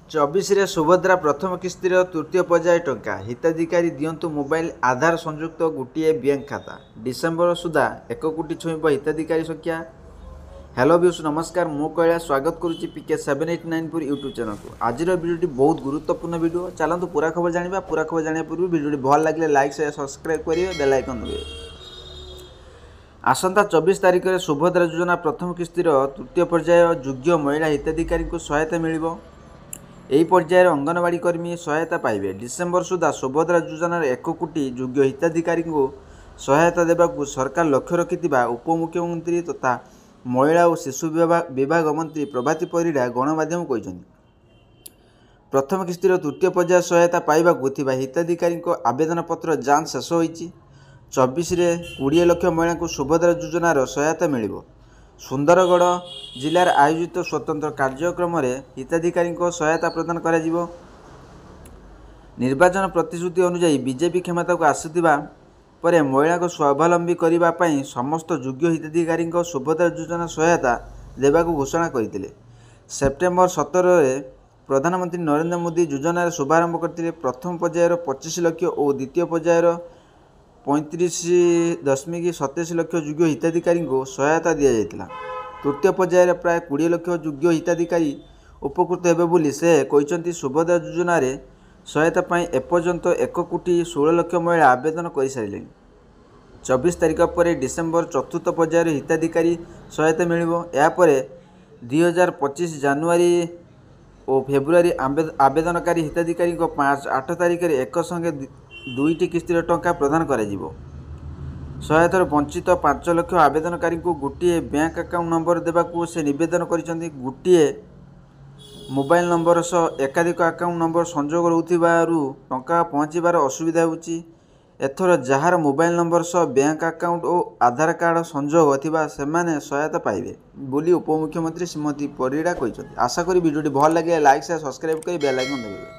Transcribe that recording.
24 ସୁଭଦ୍ରା ପ୍ରଥମ କିସ୍ତିର ତୃତୀୟ ପର୍ଯ୍ୟାୟ ଟଙ୍କା ହିତାଧିକାରୀ ଦିଅନ୍ତୁ ମୋବାଇଲ ଆଧାର ସଂଯୁକ୍ତ ଗୋଟିଏ ବ୍ୟାଙ୍କ ଖାତା। ଡିସେମ୍ବର ସୁଦ୍ଧା 1 କୋଟି ଛୁଇଁବ ହିତାଧିକାରୀ ସଂଖ୍ୟା। ହ୍ୟାଲୋ ଭିଉସ୍ ନମସ୍କାର, ମୁଁ କୈଳାସ ସ୍ୱାଗତ କରୁଛି PK 789 ୟୁଟ୍ୟୁବ୍ ଚ୍ୟାନେଲକୁ। ଆଜିର ଭିଡ଼ିଓଟି ବହୁତ ଗୁରୁତ୍ୱପୂର୍ଣ୍ଣ ଭିଡ଼ିଓ। ଚାଲନ୍ତୁ ପୁରା ଖବର ଜାଣିବା। ପୁରା ଖବର ଜାଣିବା ପୂର୍ବରୁ ଭିଡ଼ିଓଟି ଭଲ ଲାଗିଲେ ଲାଇକ୍ ସେୟାର ସବସ୍କ୍ରାଇବ୍ କରିବେ, ବେଲ୍ ଆଇକନ୍ ଦେବେ। ଆସନ୍ତା 24 ତାରିଖରେ ସୁଭଦ୍ରା ଯୋଜନା ପ୍ରଥମ କିସ୍ତିର ତୃତୀୟ ପର୍ଯ୍ୟାୟ ଯୋଗ୍ୟ ମହିଳା ହିତାଧିକାରୀଙ୍କୁ ସହାୟତା ମିଳିବ। ଏହି ପର୍ଯ୍ୟାୟରେ ଅଙ୍ଗନବାଡ଼ି କର୍ମୀ ସହାୟତା ପାଇବେ। ଡିସେମ୍ବର ସୁଦ୍ଧା ସୁଭଦ୍ରା ଯୋଜନାର 1 କୋଟି ଯୋଗ୍ୟ ହିତାଧିକାରୀଙ୍କୁ ସହାୟତା ଦେବାକୁ ସରକାର ଲକ୍ଷ୍ୟ ରଖିଥିବା ଉପମୁଖ୍ୟମନ୍ତ୍ରୀ ତଥା ମହିଳା ଓ ଶିଶୁ ବିଭାଗ ମନ୍ତ୍ରୀ ପ୍ରଭାତୀ ପରିଡ଼ା ଗଣମାଧ୍ୟମକୁ କହିଛନ୍ତି। ପ୍ରଥମ କିସ୍ତିର ତୃତୀୟ ପର୍ଯ୍ୟାୟ ସହାୟତା ପାଇବାକୁ ଥିବା ହିତାଧିକାରୀଙ୍କ ଆବେଦନପତ୍ର ଯାଞ୍ଚ ଶେଷ ହୋଇଛି। 24ରେ 20 ଲକ୍ଷ ମହିଳାଙ୍କୁ ସୁଭଦ୍ରା ଯୋଜନାର ସହାୟତା ମିଳିବ। ସୁନ୍ଦରଗଡ଼ ଜିଲ୍ଲାରେ ଆୟୋଜିତ ସ୍ୱତନ୍ତ୍ର କାର୍ଯ୍ୟକ୍ରମରେ ହିତାଧିକାରୀଙ୍କ ସହାୟତା ପ୍ରଦାନ କରାଯିବ। ନିର୍ବାଚନ ପ୍ରତିଶ୍ରୁତି ଅନୁଯାୟୀ ବିଜେପି କ୍ଷମତାକୁ ଆସିଥିବା ପରେ ମହିଳାଙ୍କୁ ସ୍ୱାବଲମ୍ବୀ କରିବା ପାଇଁ ସମସ୍ତ ଯୋଗ୍ୟ ହିତାଧିକାରୀଙ୍କ ସୁଭଦ୍ରା ଯୋଜନା ସହାୟତା ଦେବାକୁ ଘୋଷଣା କରିଥିଲେ। ସେପ୍ଟେମ୍ବର 17ରେ ପ୍ରଧାନମନ୍ତ୍ରୀ ନରେନ୍ଦ୍ର ମୋଦି ଯୋଜନାର ଶୁଭାରମ୍ଭ କରିଥିଲେ। ପ୍ରଥମ ପର୍ଯ୍ୟାୟର 25 ଲକ୍ଷ ଓ ଦ୍ୱିତୀୟ ପର୍ଯ୍ୟାୟର 35.27 ଲକ୍ଷ ଯୋଗ୍ୟ ହିତାଧିକାରୀଙ୍କୁ ସହାୟତା ଦିଆଯାଇଥିଲା। ତୃତୀୟ ପର୍ଯ୍ୟାୟରେ ପ୍ରାୟ 20 ଲକ୍ଷ ଯୋଗ୍ୟ ହିତାଧିକାରୀ ଉପକୃତ ହେବେ ବୋଲି ସେ କହିଛନ୍ତି। ସୁଭଦ୍ରା ଯୋଜନାରେ ସହାୟତା ପାଇଁ ଏପର୍ଯ୍ୟନ୍ତ 1 କୋଟି 16 ଲକ୍ଷ ମହିଳା ଆବେଦନ କରିସାରିଲେଣି। 24 ତାରିଖ ପରେ ଡିସେମ୍ବର ଚତୁର୍ଥ ପର୍ଯ୍ୟାୟରେ ହିତାଧିକାରୀ ସହାୟତା ମିଳିବ। ଏହାପରେ 2025 ଜାନୁଆରୀ ଓ ଫେବୃଆରୀ ଆବେଦନକାରୀ ହିତାଧିକାରୀଙ୍କ 8 ତାରିଖରେ ଏକ ସଙ୍ଗେ 2ଟି କିସ୍ତିର ଟଙ୍କା ପ୍ରଦାନ କରାଯିବ। ସହାୟତାରୁ ବଞ୍ଚିତ 5 ଲକ୍ଷ ଆବେଦନକାରୀଙ୍କୁ ଗୋଟିଏ ବ୍ୟାଙ୍କ ଆକାଉଣ୍ଟ ନମ୍ବର ଦେବାକୁ ସେ ନିବେଦନ କରିଛନ୍ତି। ଗୋଟିଏ ମୋବାଇଲ ନମ୍ବର ସହ ଏକାଧିକ ଆକାଉଣ୍ଟ ନମ୍ବର ସଂଯୋଗ ରହୁଥିବାରୁ ଟଙ୍କା ପହଞ୍ଚିବାର ଅସୁବିଧା ହେଉଛି। ଏଥର ଯାହାର ମୋବାଇଲ ନମ୍ବର ସହ ବ୍ୟାଙ୍କ ଆକାଉଣ୍ଟ ଓ ଆଧାର କାର୍ଡ଼ ସଂଯୋଗ ଥିବା ସେମାନେ ସହାୟତା ପାଇବେ ବୋଲି ଉପମୁଖ୍ୟମନ୍ତ୍ରୀ ଶ୍ରୀମତୀ ପରିଡ଼ା କହିଛନ୍ତି। ଆଶା କରି ଭିଡ଼ିଓଟି ଭଲ ଲାଗିଲେ ଲାଇକ୍ ସେୟାର ସବସ୍କ୍ରାଇବ୍ କରି ବେଲ୍ ଆଇକନ୍ ଦେବେ।